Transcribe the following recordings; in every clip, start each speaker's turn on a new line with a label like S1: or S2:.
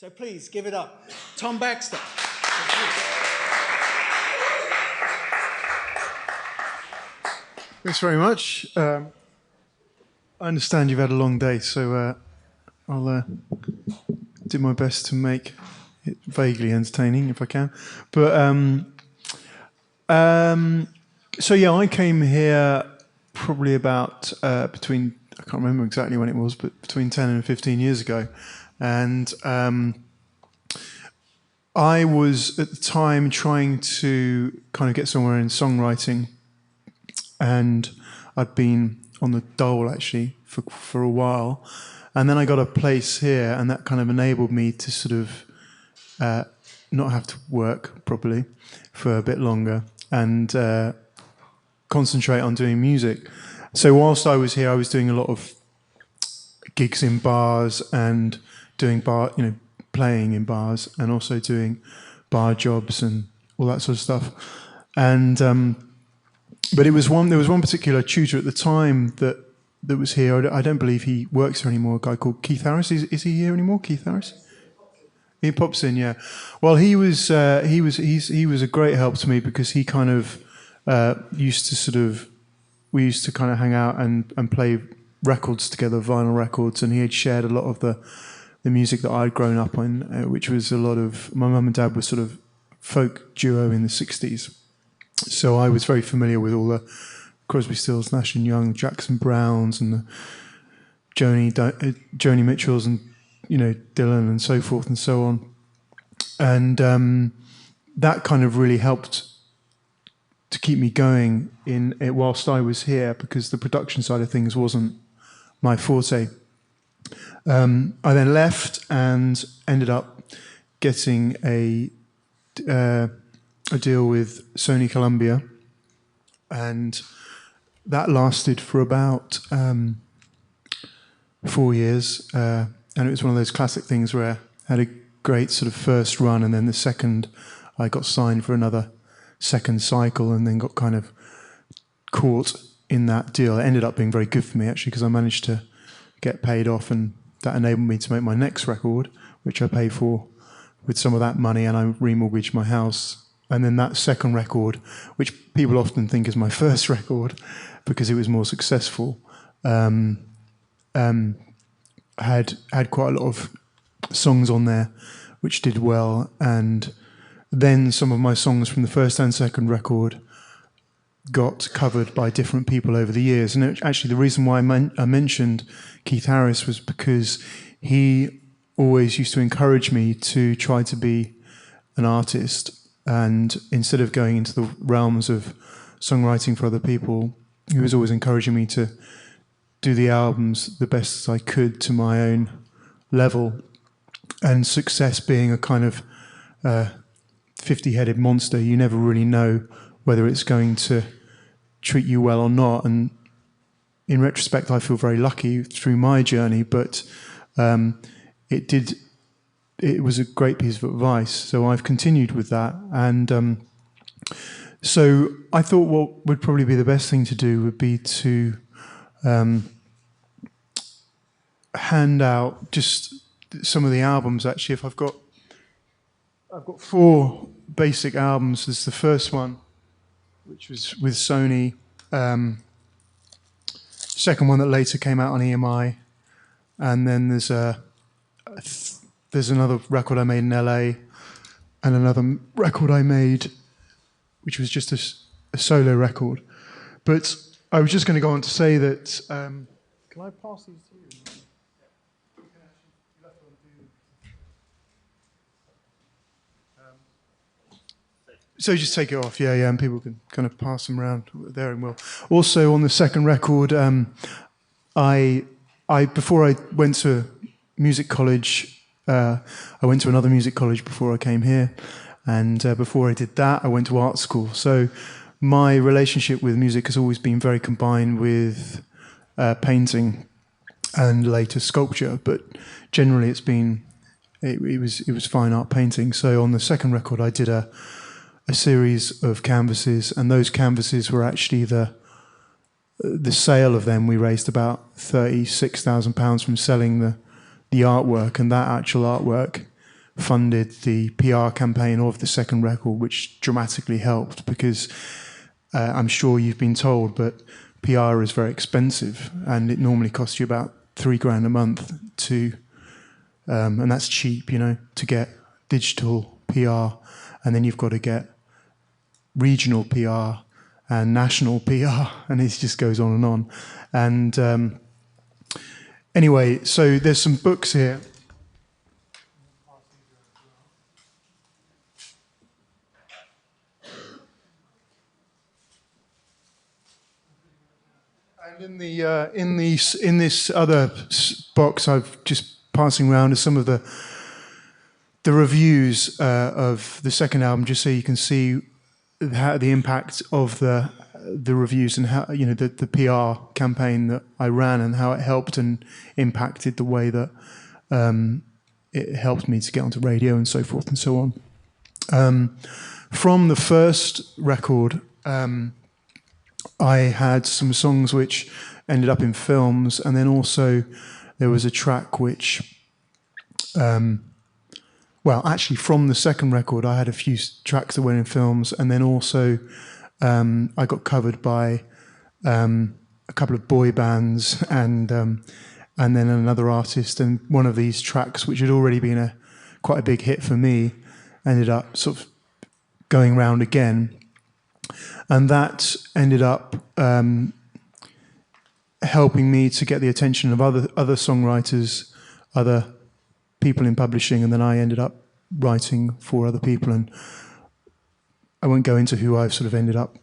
S1: So please give it up. Tom Baxter.
S2: Thanks very much. I understand you've had a long day, so I'll do my best to make it vaguely entertaining if I can. But so yeah, I came here probably about between, I can't remember exactly when it was, but between 10 and 15 years ago. And I was at the time trying to kind of get somewhere in songwriting, and I'd been on the dole actually for a while, and then I got a place here, and that kind of enabled me to sort of not have to work properly for a bit longer and concentrate on doing music. So whilst I was here, I was doing a lot of gigs in bars and doing playing in bars, and also doing bar jobs and all that sort of stuff. And but there was one particular tutor at the time that was here. I don't believe he works here anymore. A guy called Keith Harris. Is he here anymore? Keith Harris. He pops in, yeah. Well, he was a great help to me, because he kind of we used to kind of hang out and play records together, vinyl records, and he had shared a lot of the music that I'd grown up on, which was a lot of, my mum and dad were sort of folk duo in the 60s. So I was very familiar with all the Crosby, Stills, Nash and Young, Jackson Browns, and the Joni Mitchells, and Dylan and so forth and so on. And that kind of really helped to keep me going in it whilst I was here, because the production side of things wasn't my forte. I then left and ended up getting a deal with Sony Columbia, and that lasted for about 4 years, and it was one of those classic things where I had a great sort of first run, and then the second I got signed for another second cycle, and then got kind of caught in that deal. It ended up being very good for me, actually, because I managed to get paid off, and that enabled me to make my next record, which I paid for with some of that money, and I remortgaged my house. And then that second record, which people often think is my first record because it was more successful, had quite a lot of songs on there which did well. And then some of my songs from the first and second record got covered by different people over the years. And actually, the reason why I mentioned Keith Harris was because he always used to encourage me to try to be an artist. And instead of going into the realms of songwriting for other people, he was always encouraging me to do the albums the best as I could to my own level. And success being a kind of 50-headed monster, you never really know whether it's going to treat you well or not. And in retrospect, I feel very lucky through my journey, but it was a great piece of advice. So I've continued with that. And so I thought what would probably be the best thing to do would be to hand out just some of the albums. Actually, if I've got 4 basic albums. There's the first one, which was with Sony. Second one that later came out on EMI, and then there's another record I made in LA, and another record I made, which was just a solo record. But I was just going to go on to say that. Can I pass these to you? So just take it off, yeah, and people can kind of pass them around there and will. Also, on the second record, I before I went to music college, I went to another music college before I came here, and before I did that, I went to art school. So my relationship with music has always been very combined with painting and later sculpture, but generally it was fine art painting. So on the second record, I did a series of canvases, and those canvases were actually the sale of them. We raised about £36,000 from selling the artwork, and that actual artwork funded the PR campaign of the second record, which dramatically helped because I'm sure you've been told, but PR is very expensive, and it normally costs you about $3,000 a month to, and that's cheap, you know, to get digital PR, and then you've got to get regional PR and national PR, and it just goes on and on. And anyway, so there's some books here. And in this other box, I've just passing around some of the reviews of the second album, just so you can see how the impact of the reviews and how, you know, the PR campaign that I ran and how it helped and impacted the way that it helped me to get onto radio and so forth and so on. From the first record, I had some songs which ended up in films, and then also there was a track which, well, actually from the second record, I had a few tracks that went in films, and then also I got covered by a couple of boy bands and then another artist, and one of these tracks, which had already been quite a big hit for me, ended up sort of going round again. And that ended up helping me to get the attention of other songwriters, other people in publishing, and then I ended up writing for other people. And I won't go into who I've sort of ended up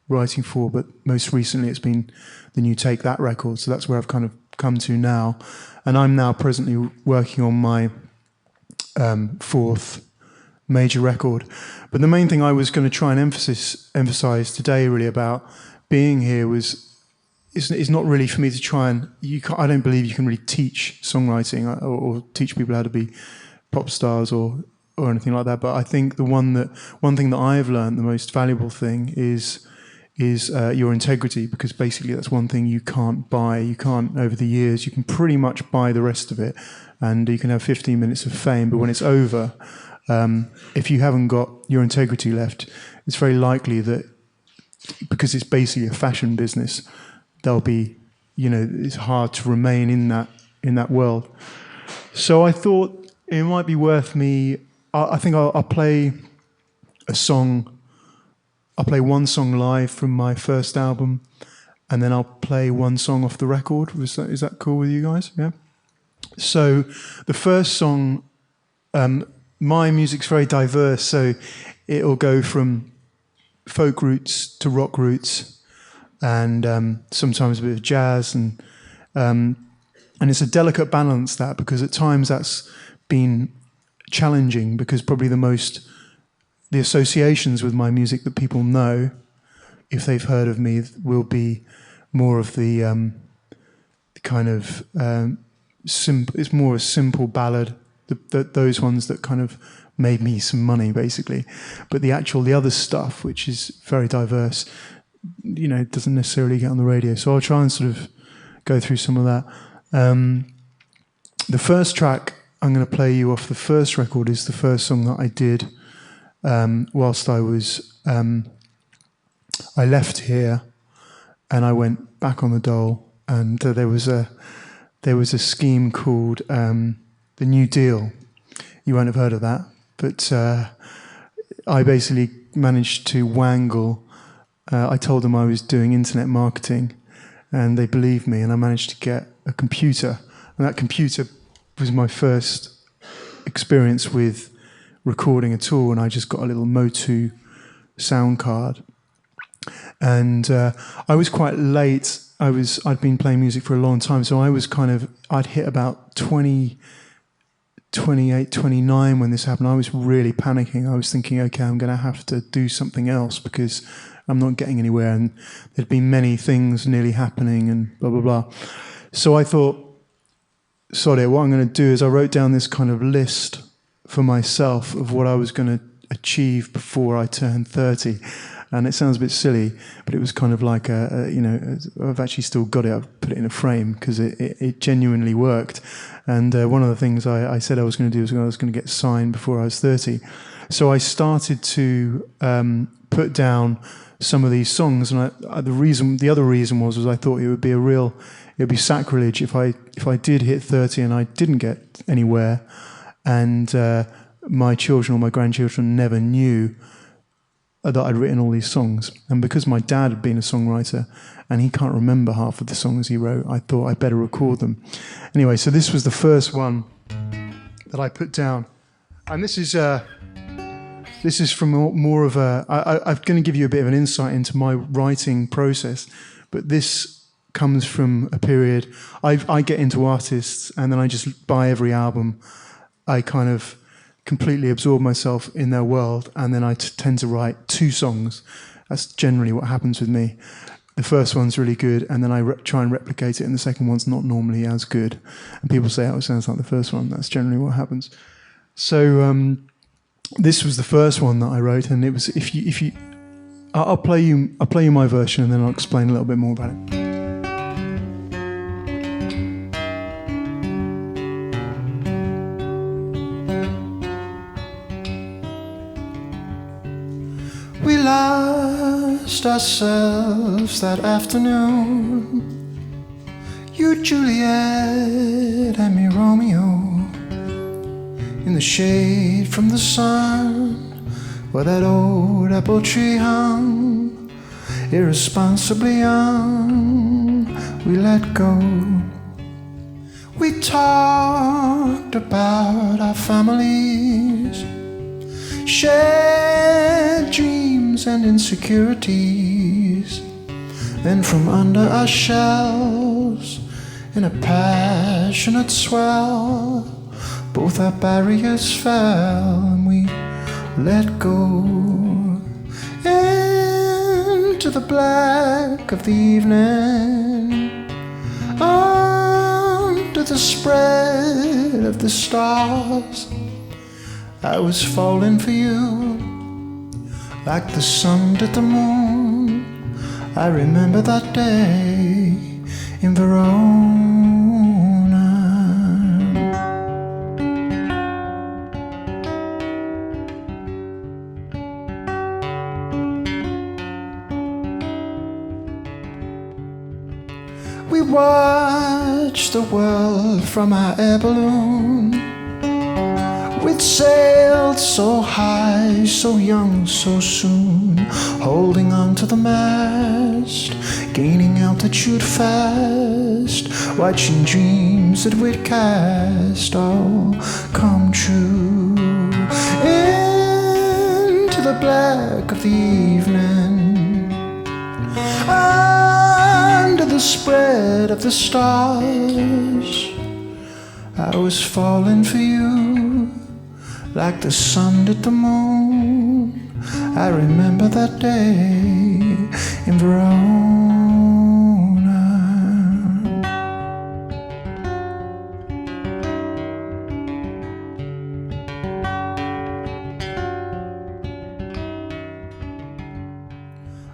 S2: writing for, but most recently it's been the new Take That record, so that's where I've kind of come to now. And I'm now presently working on my fourth major record. But the main thing I was going to try and emphasize today really about being here was it's not really for me to try and I don't believe you can really teach songwriting or teach people how to be pop stars or anything like that. But I think one thing that I've learned, the most valuable thing is your integrity, because basically that's one thing you can't buy. You can't, over the years, you can pretty much buy the rest of it, and you can have 15 minutes of fame, but when it's over, if you haven't got your integrity left, it's very likely that, because it's basically a fashion business, there'll be, you know, it's hard to remain in that world. So I thought it might be worth me. I think I'll play a song. I'll play one song live from my first album, and then I'll play one song off the record. Is that cool with you guys? Yeah. So the first song. My music's very diverse, so it'll go from folk roots to rock roots, and sometimes a bit of jazz, and it's a delicate balance, that, because at times that's been challenging, because probably the associations with my music that people know, if they've heard of me, will be more of the kind of it's more a simple ballad. Those ones that kind of made me some money, basically. But the other stuff, which is very diverse, you know, doesn't necessarily get on the radio. So I'll try and sort of go through some of that. The first track I'm going to play you off the first record is the first song that I did whilst I was... I left here and I went back on the dole, and there was a scheme called... the New Deal. You won't have heard of that, but I basically managed to wangle. I told them I was doing internet marketing, and they believed me, and I managed to get a computer. And that computer was my first experience with recording at all, and I just got a little Motu sound card. And I was quite late. I'd been playing music for a long time, so I'd hit about 28, 29 when this happened. I was really panicking. I was thinking, okay, I'm going to have to do something else because I'm not getting anywhere, and there'd been many things nearly happening and blah, blah, blah. So I thought, sorry, what I'm going to do is I wrote down this kind of list for myself of what I was going to achieve before I turned 30. And it sounds a bit silly, but it was kind of like I've actually still got it. I've put it in a frame because it genuinely worked. And one of the things I said I was going to do was I was going to get signed before I was 30. So I started to put down some of these songs, and the other reason was I thought it would be sacrilege if I did hit 30 and I didn't get anywhere, and my children or my grandchildren never knew that I'd written all these songs. And because my dad had been a songwriter and he can't remember half of the songs he wrote, I thought I'd better record them. Anyway, so this was the first one that I put down, and this is from more of I'm going to give you a bit of an insight into my writing process, but this comes from a period. I get into artists and then I just buy every album. I kind of completely absorb myself in their world, and then I tend to write 2 songs. That's generally what happens with me. The first one's really good, and then I try and replicate it, and the second one's not normally as good. And people say, "Oh, it sounds like the first one." That's generally what happens. So this was the first one that I wrote, and it was I'll play you my version, and then I'll explain a little bit more about it. We lost ourselves that afternoon, you Juliet and me Romeo, in the shade from the sun, where that old apple tree hung, irresponsibly young, we let go. We talked about our families, shared dreams and insecurities. Then from under our shells, in a passionate swell, both our barriers fell and we let go into the black of the evening, under the spread of the stars. I was falling for you like the sun did the moon. I remember that day in Verona. We watched the world from our air balloon. We'd sailed so high, so young, so soon, holding on to the mast, gaining altitude fast, watching dreams that we'd cast all come true. Into the black of the evening, under the spread of the stars, I was falling for you like the sun did the moon. I remember that day in Verona.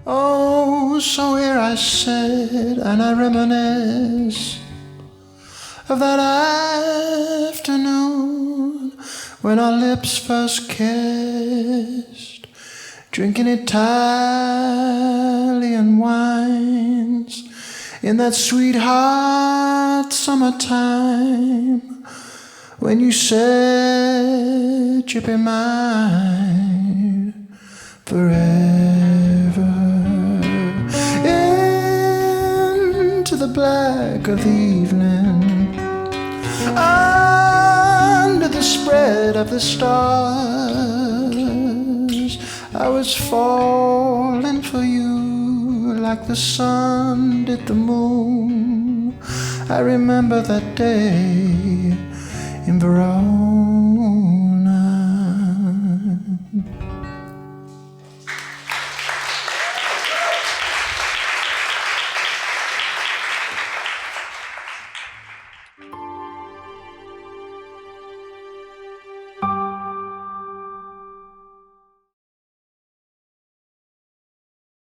S2: Oh, so here I sit and I reminisce of that afternoon when our lips first kissed, drinking Italian wines in that sweet hot summertime, when you said you'd be mine forever. Into the black of the evening, under the spread of the stars, I was falling for you like the sun did the moon. I remember that day in Verona.